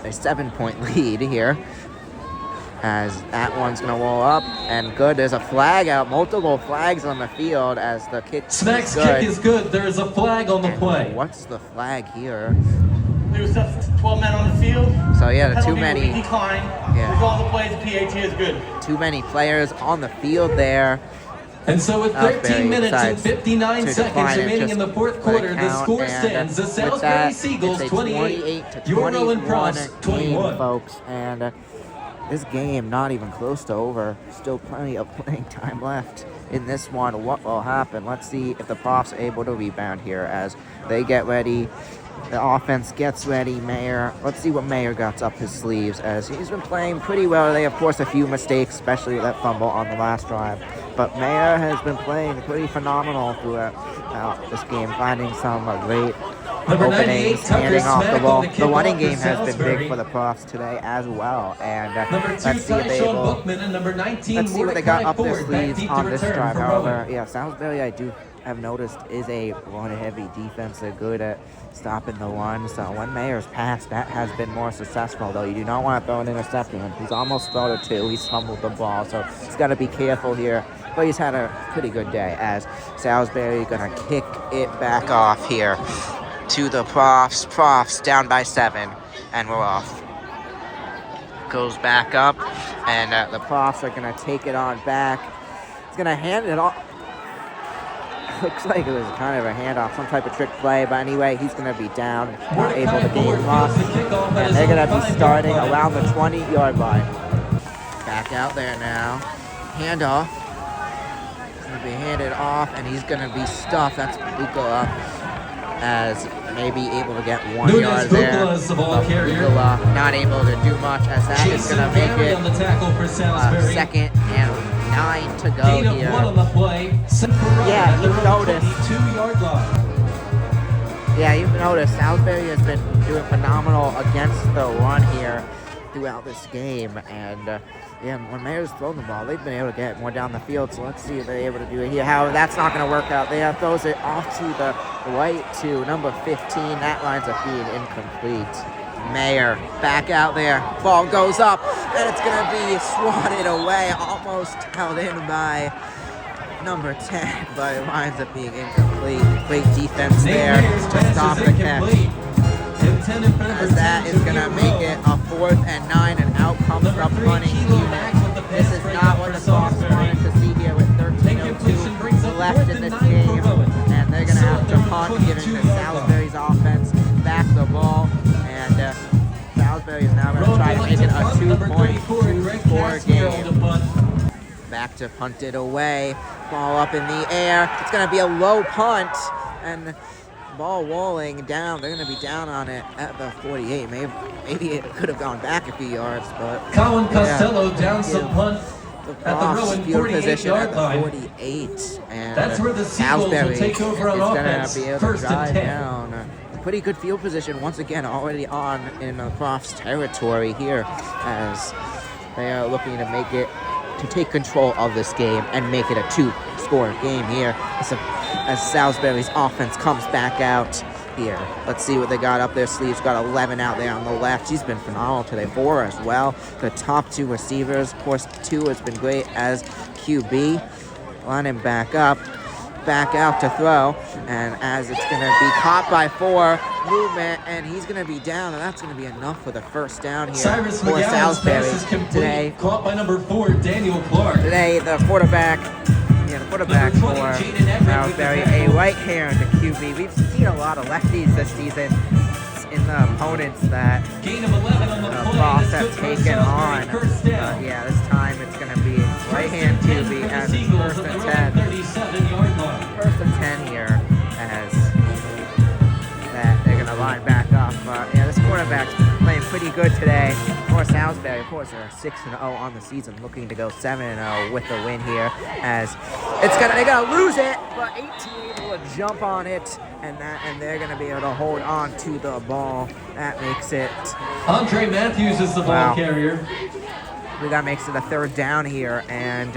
7-point lead here. As that one's going to roll up, and good. There's a flag out, multiple flags on the field as the kick is good. Smack's kick is good. There is a flag on the And play. what's the flag here? There was 12 men on the field. So yeah, the too Penalty will many. be declined. Yeah. Result of the plays, PAT is good. Too many players on the field there. And so with 13 minutes and decides 59 to seconds decline it remaining just in the fourth for the quarter, the count, score and stands. The with Salisbury that, Seagulls it's a 28, to your Rowan 21 Props game, 21. folks. And this game not even close to over. Still plenty of playing time left in this one. What will happen? Let's see if the Profs are able to rebound here as they get ready. The offense gets ready. Mayer, let's see what Mayer got up his sleeves as he's been playing pretty well. They, of course, a few mistakes, especially that fumble on the last drive. But Mayer has been playing pretty phenomenal throughout this game, finding some great openings, handing off the ball. The running game has been big for the Profs today as well. And let's see if they let's see what they got up their sleeves on this drive. However, yeah, Salisbury, I do have noticed, is a run-heavy defense. They're good at stopping the run. So when Mayer's passed, that has been more successful, though. You do not want to throw an interception. He's almost thrown it 2. He's fumbled the ball, so he's got to be careful here. But he's had a pretty good day as Salisbury going to kick it back off here to the Profs. Profs down by 7, and we're off. Goes back up, and the Profs are going to take it on back. He's going to hand it off. Looks like it was kind of a handoff, some type of trick play, but anyway, he's going to be down, not able to gain loss, and they're going to be starting around the 20-yard line. Back out there now. Handoff. He's going to be handed off, and he's going to be stuffed. That's Bukala, as maybe able to get 1 yard there. Bukala not able to do much, as that is going to make it on the tackle for Salisbury. 2nd and 9 to go Gain of here. 1 on the play. Yeah, you've noticed. 22-yard line. Yeah, you've noticed Salisbury has been doing phenomenal against the run here throughout this game. And yeah, when Mayer's thrown the ball, they've been able to get more down the field. So let's see if they're able to do it here. However, that's not going to work out. They throws it off to the right to number 15. That winds up being incomplete. Mayer back out there. Ball goes up, and it's going to be swatted away, almost held in by number 10, but it winds up being incomplete. Great defense there to stop the catch. As that is going to make it a 4th and 9, and out comes the punting unit. This is not what the Profs wanted to punt it away. Ball up in the air. It's going to be a low punt, and ball rolling down. They're going to be down on it at the 48. Maybe it could have gone back a few yards, but Colin Costello down some punt at the Rowan 48-yard line. 48, and that's where the Seagulls will take over on offense. Be able First to drive and 10. down. Pretty good field position once again, already on in the Prof's territory here, as they are looking to make it, to take control of this game and make it a 2-score game here as Salisbury's offense comes back out here. Let's see what they got up their sleeves. Got 11 out there on the left. She's been phenomenal today. 4 as well. The top 2 receivers. Of course, 2 has been great as QB. Line him back up. Back out to throw. And as it's going to be caught by 4. Movement. And he's going to be down. And that's going to be enough for the first down here Cyrus for McGowan's Salisbury pass is complete. today. Caught by number 4, Daniel Clark. Today, the quarterback for Salisbury, a right-hand QB. We've seen a lot of lefties this season in the opponents that Gain of 11 on the Prof have taken on. Yeah, this time it's going to be right-hand QB as first and 10. 37-yard line. First and 10 here as that they're going to line back up. Yeah, this quarterback's playing pretty good today for Salisbury. Of course, they're 6-0 on the season, looking to go 7-0 with the win here. As they're gonna lose it, but 18 able to jump on it, and they're gonna be able to hold on to the ball. That makes it. Andre Matthews is the ball carrier. That makes it a 3rd down here, and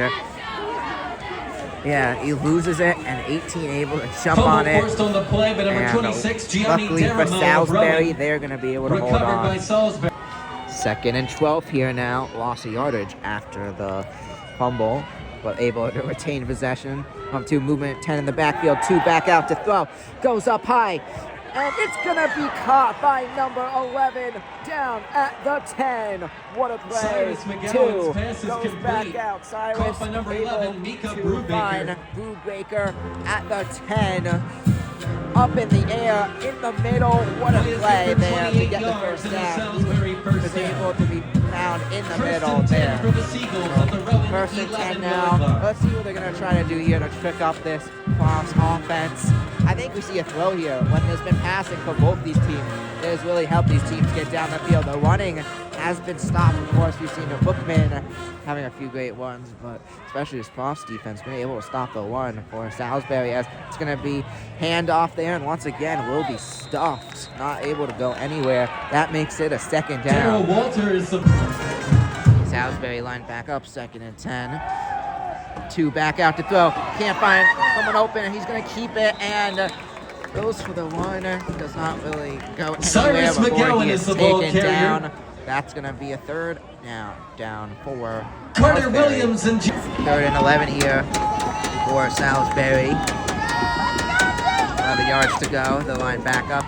yeah, he loses it, and 18 able to jump on it. Forced on the play, but number 26, Gianni luckily for Salisbury, they're gonna be able to hold recovered on. by Salisbury. 2nd and 12 here now. Loss of yardage after the fumble, but able to retain possession. Up 2 movement, 10 in the backfield, 2 back out to throw. Goes up high, and it's going to be caught by number 11 down at the 10. What a play. Cyrus McGowan's pass is goes complete. back out. Cyrus Caught by number 11, Mika Brubaker. Brubaker at the 10. Up in the air, in the middle. What a play there to get the first down. He was able to be found in the middle there. First and 10 now. Let's see what they're going to try to do here to trick up this Prof's offense. I think we see a throw here when there's been passing for both these teams. It has really helped these teams get down the field. The running has been stopped. Of course, we've seen the Bookman having a few great ones, but especially this Prof's defense being able to stop the run for Salisbury, as it's going to be handoff there, and once again will be stuffed, not able to go anywhere. That makes it a 2nd down. Darryl Walter is the Salisbury line back up, 2nd and 10. 2 back out to throw. Can't find someone open, and he's going to keep it, and goes for the one. Does not really go anywhere. Cyrus McGowan is the ball carrier. Down. That's going to be a 3rd down for Carter Salisbury. Williams and 3rd and 11 here for Salisbury. 11 yards to go. The line back up.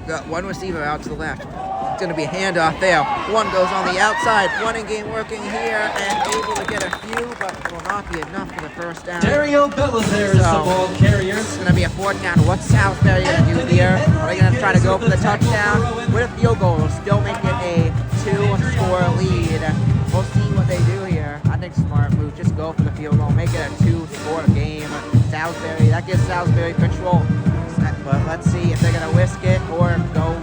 Got 1 receiver out to the left. It's going to be a handoff there. 1 goes on the outside. Running game working here and able to get a few, but will not be enough for the first down. Dario Belizaire is the ball carrier. It's going to be a 4th down. What's Salisbury going to do here? Are they going to try to go for the touchdown? With a field goal, still make it a 2-score lead. We'll see what they do here. I think smart move. Just go for the field goal. Make it a 2-score game. Salisbury, that gives Salisbury control. But let's see if they're going to whisk it or go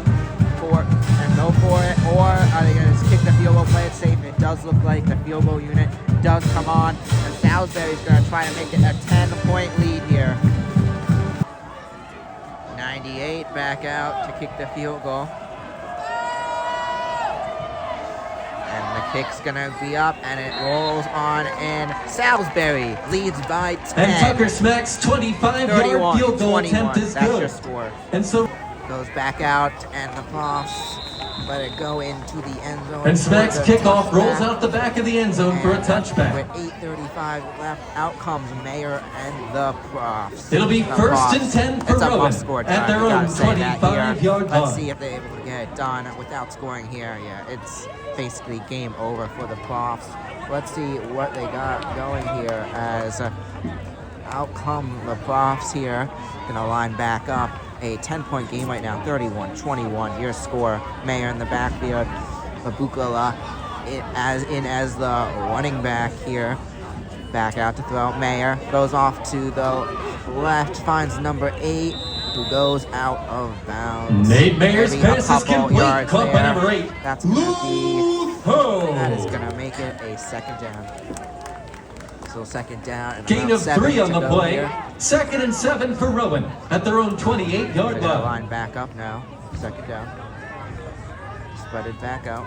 for it, or are they going to just kick the field goal, play it safe? It does look like the field goal unit does come on, and Salisbury's going to try to make it a 10-point lead here. 98 back out to kick the field goal. And the kick's going to be up, and it rolls on, and Salisbury leads by 10. And Tucker Smack's 25-yard field goal attempt is That's good. your score. And so goes back out, and the Profs let it go into the end zone. And Smack's kickoff rolls out the back of the end zone for a touchback. With 8:35 left, out comes Mayor and the Profs. It'll be The 1st and Profs. 10 for It's a Rowan must-score at drive. their We own gotta say that here. 25-yard line. Let's see if they're able to get it done without scoring here. Yeah, it's basically game over for the Profs. Let's see what they got going here as out come the Profs here. Gonna line back up. A 10-point game right now, 31-21. Your score. Mayor in the backfield. Babukala as the running back here. Back out to throw. Mayer goes off to the left, finds number 8, who goes out of bounds. Nate Mayer's Maybe pass is complete. Caught by number 8. That's gonna be. That is gonna make it a second down. So second down and Gain of 3 on the play. Here. 2nd and 7 for Rowan at their own 28-yard line. Line back up now. Second down. Spreaded back out.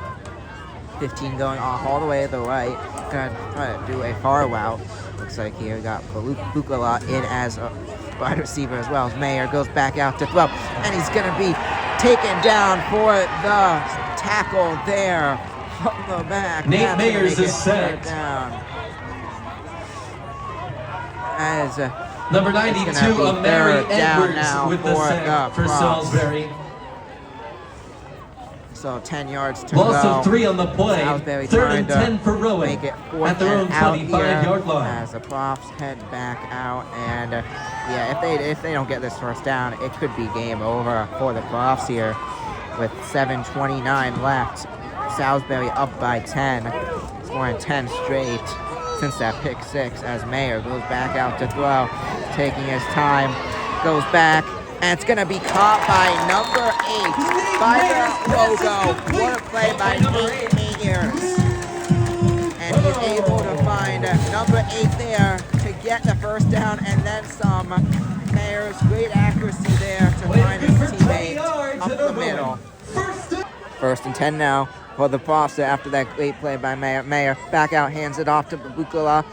15 going off all the way to the right. Gonna try to do a far route. Looks like here we got Bukala in as a wide receiver as well. As Mayer goes back out to throw. And he's going to be taken down for the tackle there from the back. Nate Mayers is sacked. Down. As number 92, Amari Edwards with the sack for Salisbury. So 10 yards to go. Loss of 3 on the play. Salisbury 3rd and 10 for Rowan make it at their own 25-yard line. As the Profs head back out, and yeah, if they don't get this first down, it could be game over for the Profs here. With 7:29 left, Salisbury up by 10, scoring 10 straight since that pick 6. As Mayer goes back out to throw, taking his time, goes back. And it's going to be caught by number 8 by the logo. What a play by Nate Mayers. And he's able to find number 8 there to get the first down and then some. Mayers, great accuracy there to find his teammate up the middle. First and 10 now for the Profs after that great play by Mayer. Mayer back out, hands it off to Bukala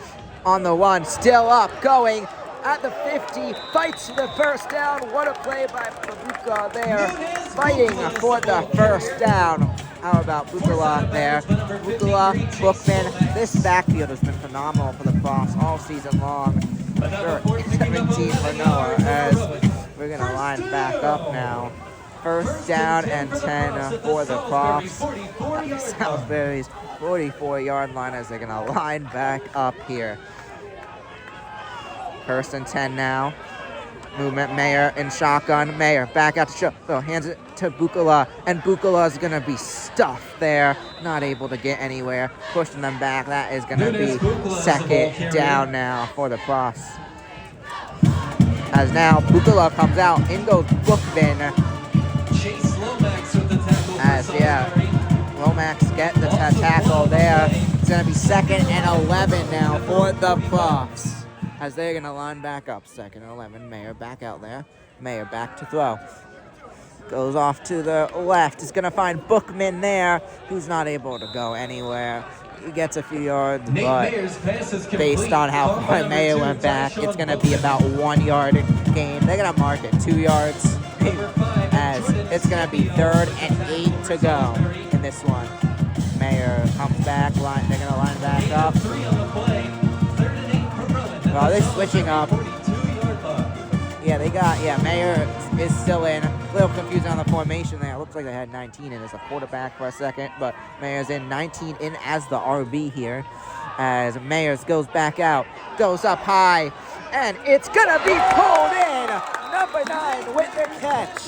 on the run, still up, going. At the 50, fights the first down. What a play by Bukala there, fighting for the first down. How about Bukala there? Bukala, Bookman. This backfield has been phenomenal for the Profs all season long. Sure, 17 for Noah as we're going to line back up now. First down and 10 for the Profs. Salisbury's 44-yard line as they're going to line back up here. First and 10 now. Movement, Mayer in shotgun. Mayer back out to show. So hands it to Bukala. And Bukala's going to be stuffed there. Not able to get anywhere. Pushing them back. That is going to be second down now for the Profs. As now Bukala comes out. In goes Bookman. Chase Lomax with the tackle. As, yeah, Lomax get the tackle there. It's going to be 2nd and 11 now for the Profs. As they're going to line back up. 2nd and 11. Mayer back out there. Mayer back to throw. Goes off to the left. He's going to find Bookman there, who's not able to go anywhere. He gets a few yards, but based on how far Mayer went back, it's going to be about 1 yard gain. They're going to mark it 2 yards, as it's going to be 3rd and 8 to go in this one. Mayer comes back. They're going to line back up. Well, they're switching up. Yeah, Mayer is still in. A little confusing on the formation there. It looks like they had 19 in as a quarterback for a second, but Mayer's in 19 in as the RB here. As Mayers goes back out, goes up high, and it's gonna be pulled in. Number 9 with the catch.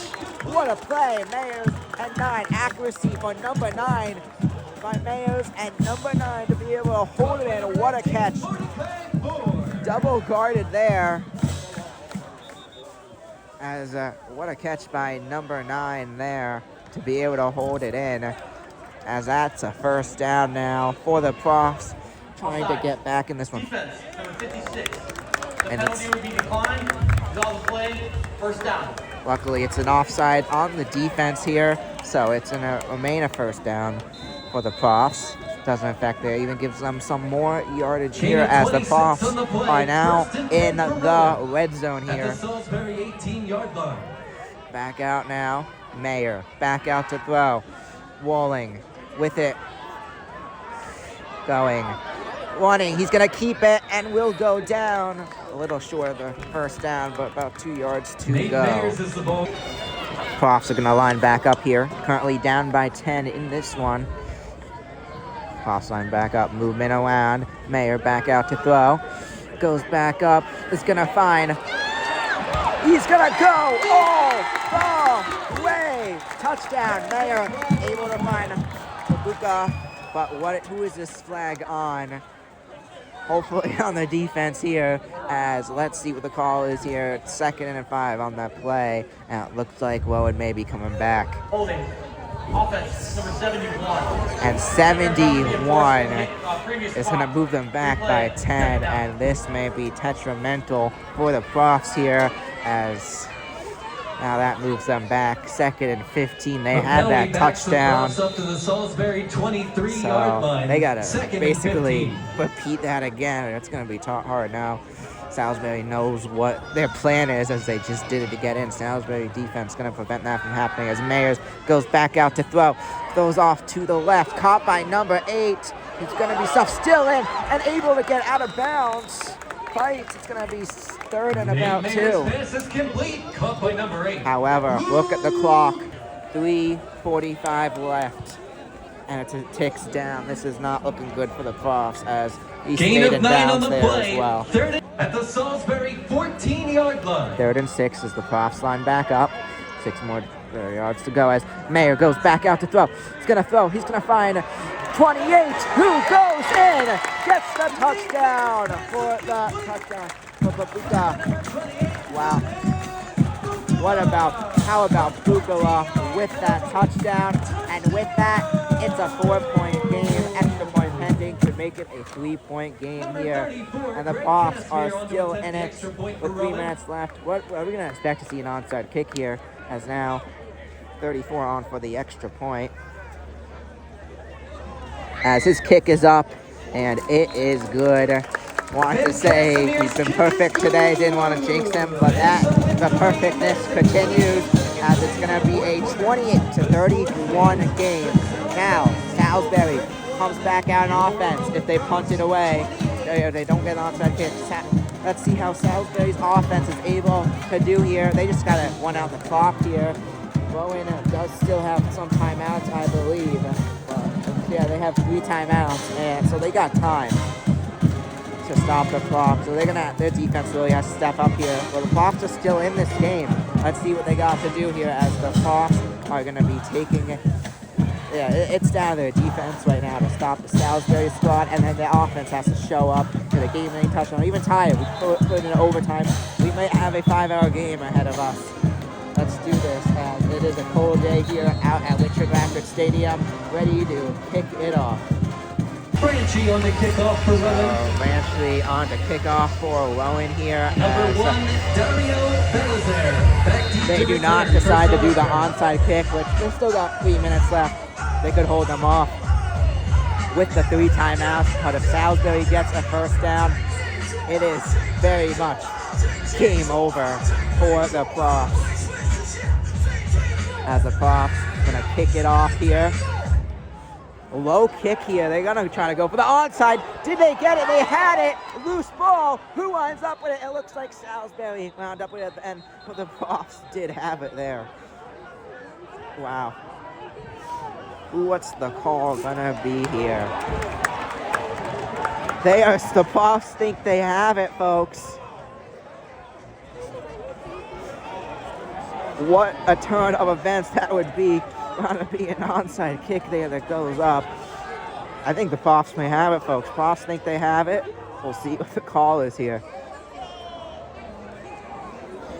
What a play, Mayers and 9. Accuracy for number 9 by Mayers and number 9 to be able to hold it in. What a catch. Double guarded there. As what a catch by number 9 there to be able to hold it in. As that's a first down now for the Profs, trying to get back in this one. Defense, number 56. And penalty would be declined. Draw the play, first down. Luckily, it's an offside on the defense here, so it's going to remain a first down for the Profs. Doesn't affect it. Even gives them some more yardage here as the Profs are now in the red zone here. Back out now. Mayer back out to throw. Walling with it. Going. Running. He's going to keep it and will go down. A little short of the first down, but about 2 yards to go. Profs are going to line back up here. Currently down by 10 in this one. Profs line back up, movement around. Mayer back out to throw. Goes back up, is gonna find. He's gonna go all the way. Touchdown, Mayer able to find Kabuka. But who is this flag on? hopefully on the defense here, as let's see what the call is here. 2nd and 5 on that play. And it looks like Rowan may be coming back. Holding. Offense, number 71. And 71 is going to move them back by 10, and this may be detrimental for the Profs here, as now that moves them back. 2nd and 15. They had that touchdown. Up to the Salisbury 23-yard So line. they got to 2nd basically and 15. repeat that again. It's going to be hard now. Salisbury knows what their plan is, as they just did it to get in. Salisbury defense going to prevent that from happening, as Mayers goes back out to throw. Throws off to the left. Caught by number 8. He's going to be still in and able to get out of bounds. Fight. It's going to be 3rd and about 2. Pass is complete. Caught by number 8. However, look at the clock. 3:45 left. And it ticks down. This is not looking good for the Profs, as he Gain stayed of in 9 on bounds the there play. as well. 3rd at the Salisbury 14-yard line. 3rd and 6 as the Profs line back up. 6 more yards to go as Mayer goes back out to throw. He's going to throw. He's going to find 28, who goes in, gets the touchdown for the touchdown for Babuka. Wow. How about Bukala with that touchdown? And with that, it's a 4-point game. Extra point pending could make it a 3-point game here. And the Profs are still in it with 3 minutes left. What are we going to expect to see an onside kick here, as now 34 on for the extra point. As his kick is up, and it is good. Wanted to say he's been perfect today, didn't want to jinx him, but the perfectness continues, as it's going to be a 28-31 game. Now, Salisbury comes back out in offense. If they punt it away, they don't get an onside kick. Let's see how Salisbury's offense is able to do here. They just got to one out the clock here. Rowan does still have some timeouts, I believe. Yeah, they have 3 timeouts, and so they got time to stop the clock. So their defense really has to step up here. But the Profs are still in this game. Let's see what they got to do here, as the Profs are going to be taking it. Yeah, it's down to their defense right now to stop the Salisbury squad, and then the offense has to show up for the game-winning touchdown. Even tie it, we put it in overtime. We might have a 5-hour game ahead of us. Let's do this, as it is a cold day here out at Richard Rackford Stadium, ready to kick it off. Branchy on the kickoff for Rowan. Branchy on the kickoff for Rowan here. Number 1, Dario Belizaire. They do not decide to do the onside kick, which they've still got 3 minutes left. They could hold them off with the 3 timeouts, but if Salisbury gets a first down, it is very much game over for the Profs. As the Profs gonna kick it off here. Low kick here. They're gonna try to go for the onside. Did they get it? They had it. Loose ball. Who winds up with it? It looks like Salisbury wound up with it at the end, but the Profs did have it there. Wow. What's the call gonna be here? The Profs think they have it, folks. What a turn of events that would be. Gonna be an onside kick there that goes up. I think the Profs may have it, folks. Profs think they have it. We'll see what the call is here.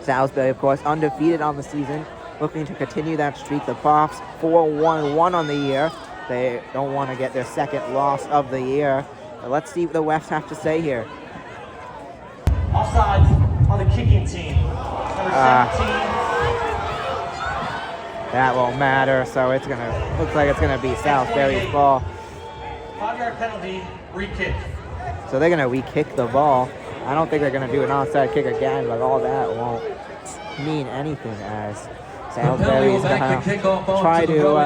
Salisbury, of course, undefeated on the season, looking to continue that streak. The Profs 4-1-1 on the year. They don't want to get their 2nd loss of the year. But let's see what the refs have to say here. Offside on the kicking team. Number 17. That won't matter, so looks like it's gonna be Salisbury's ball. 5-yard penalty, re-kick. So they're gonna re-kick the ball. I don't think they're gonna do an onside kick again, but all that won't mean anything, as Salisbury's gonna try to.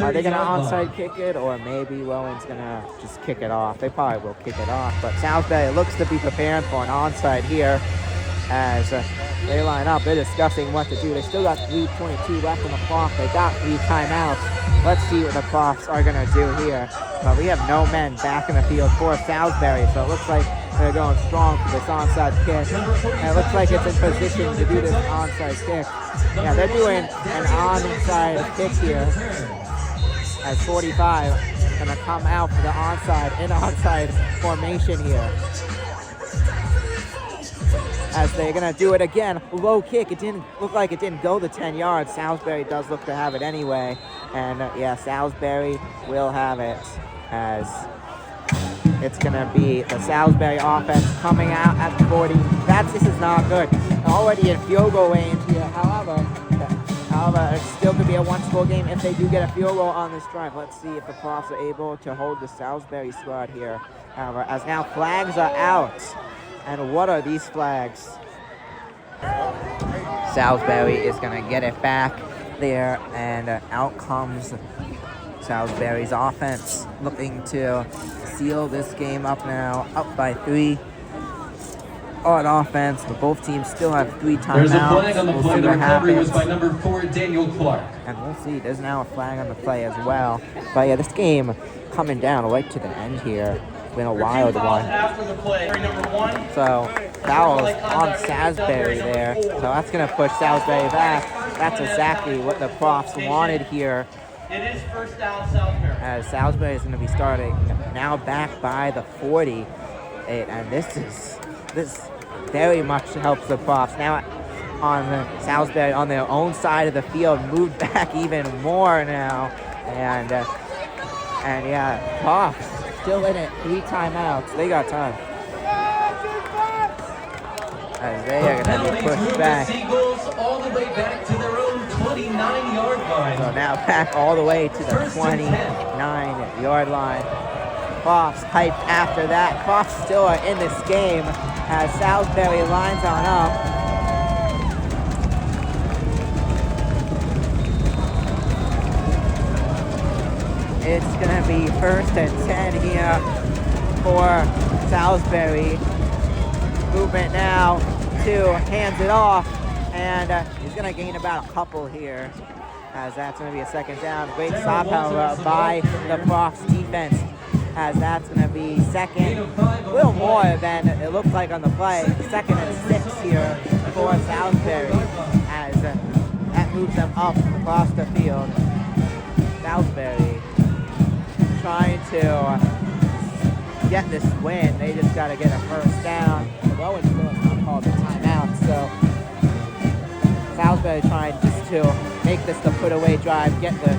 Are they gonna onside kick it, or maybe Rowan's gonna just kick it off? They probably will kick it off, but Salisbury looks to be preparing for an onside here, as they line up. They're discussing what to do. They still got 3:22 left on the clock. They got 3 timeouts. Let's see what the Profs are going to do here. But we have no men back in the field for Salisbury, so it looks like they're going strong for this onside kick. And it looks like it's in position to do this onside kick. Yeah, they're doing an onside kick here at 45. gonna come out for the onside, in onside formation here. As they're gonna do it again. Low kick, it didn't look like it didn't go the 10 yards. Salisbury does look to have it anyway. And yeah, Salisbury will have it, as it's gonna be the Salisbury offense coming out at 40. This is not good. Already in field goal range here. However, it still could be a one-score game if they do get a field goal on this drive. Let's see if the Profs are able to hold the Salisbury squad here. However, as now flags are out. And what are these flags? Salisbury is going to get it back there, and out comes Salisbury's offense, looking to seal this game up now, up by 3 on offense. But both teams still have 3 timeouts. There's a flag on the play. The recovery was by number 4, Daniel Clark. And we'll see. There's now a flag on the play as well. But yeah, this game coming down right to the end here. Been a wild one. After the play, number 1. So fouls on Salisbury there. So that's going to push Salisbury back. That's exactly what the Profs wanted here. It is first down, Salisbury. As Salisbury is going to be starting now back by the 40. And this very much helps the Profs. Now on Salisbury on their own side of the field, moved back even more now. And yeah, Profs still in it, 3 timeouts. They got time. As they are going to be pushed back. The Seagulls all the way back to their own 29-yard line. So now back all the way to the 29-yard line. Profs hyped after that. Profs still are in this game as Salisbury lines on up. It's going to be 1st and 10 here for Salisbury. Movement now to hands it off, and he's going to gain about a couple here, as that's going to be a 2nd down. Great stop, however, by the Profs defense, as that's going to be 2nd, a little more than it looked like on the play. 2nd and 6 here for Salisbury, as that moves them up across the field. Salisbury trying to get this win. They just got to get a 1st down. Rowan still has not called the timeout, so Salisbury trying just to make this the put-away drive, get the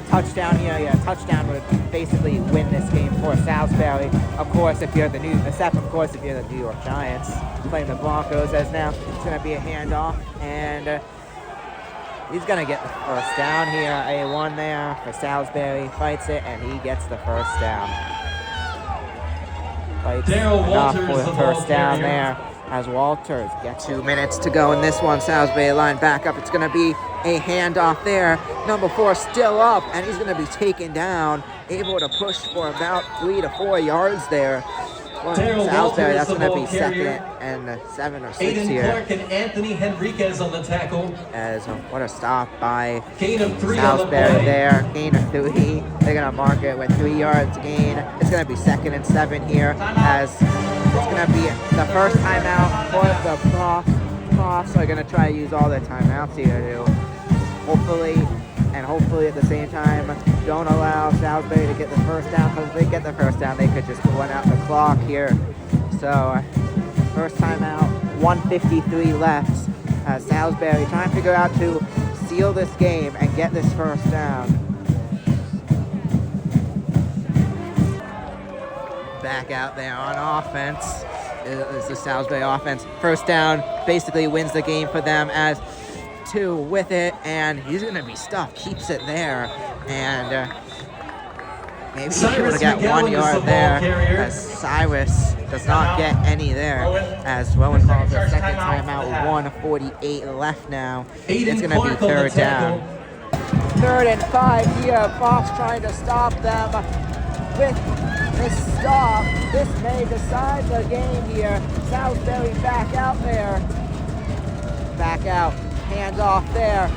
touchdown here. Yeah, touchdown would basically win this game for Salisbury. Of course, if you're the New York Giants playing the Broncos, as now it's going to be a handoff, and he's going to get the 1st down here. A1 there for Salisbury, fights it, and he gets the 1st down. Fights enough for the 1st down there, as Walters gets 2 minutes to go in this one. Salisbury line back up. It's going to be a handoff there. Number 4 still up, and he's going to be taken down, able to push for about 3 to 4 yards there. Salisbury, that's going to be 2nd and 7 or 6 Aiden here. Clark and Anthony Henriquez on the tackle. As what a stop by Gain of 3 Salisbury on the play. there. Gain of 3. They're going to mark it with 3 yards gain. It's going to be 2nd and 7 here, as it's going to be the 1st timeout for the Profs. Are going to try to use all their timeouts here to hopefully at the same time don't allow Salisbury to get the 1st down, because if they get the 1st down, they could just run out the clock here. So 1st timeout, 1:53 left. Salisbury trying to figure out to seal this game and get this 1st down. Back out there on offense is the Salisbury offense. 1st down basically wins the game for them, as 2 with it, and he's going to be stuffed. Keeps it there, and maybe he's able to get 1 yard there, as Cyrus does not get any there, as Rowan calls a 2nd timeout. 1:48 left now. It's going to be 3rd down. 3rd and 5 here. Fox trying to stop them with this stop. This may decide the game here. Salisbury back out there. Back out. Hands off there.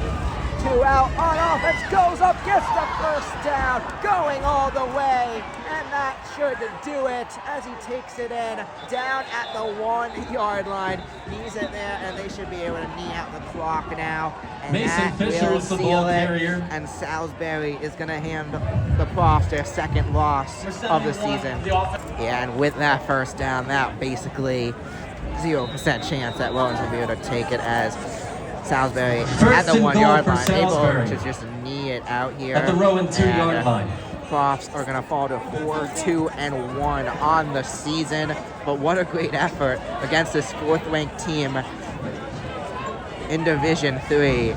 2 out on offense. Goes up. Gets the 1st down. Going all the way. And that should do it as he takes it in down at the 1-yard line. Knees it there, and they should be able to knee out the clock now. And Mason that Fisher will is the seal ball it. carrier. And Salisbury is going to hand the Profs their second loss of the season. Yeah, and with that first down, that basically 0% chance that Rowan's going to be able to take it, as Salisbury at the 1-yard line, able to just knee it out here. At the Rowan 2-yard line. Profs are going to fall to 4-2-1 on the season. But what a great effort against this 4th-ranked team in Division 3.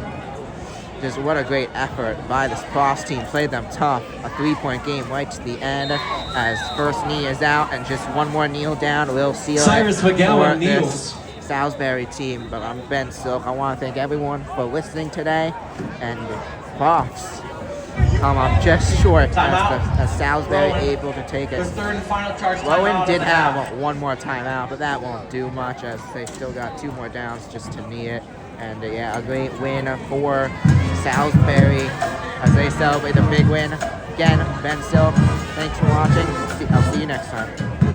Just what a great effort by this Profs team. Played them tough. A 3-point game right to the end, as first knee is out, and just one more kneel down will seal Cyrus it McGowan for kneels. this Salisbury team. But I'm Ben Silk. I want to thank everyone for listening today, and Profs come up just short as Salisbury Rowan, able to take it. Their third and final charge. Rowan did have one more timeout, but that won't do much, as they still got 2 more downs just to knee it. And yeah, a great win for Salisbury as they celebrate a big win. Again, Ben Silk, thanks for watching. I'll see you next time.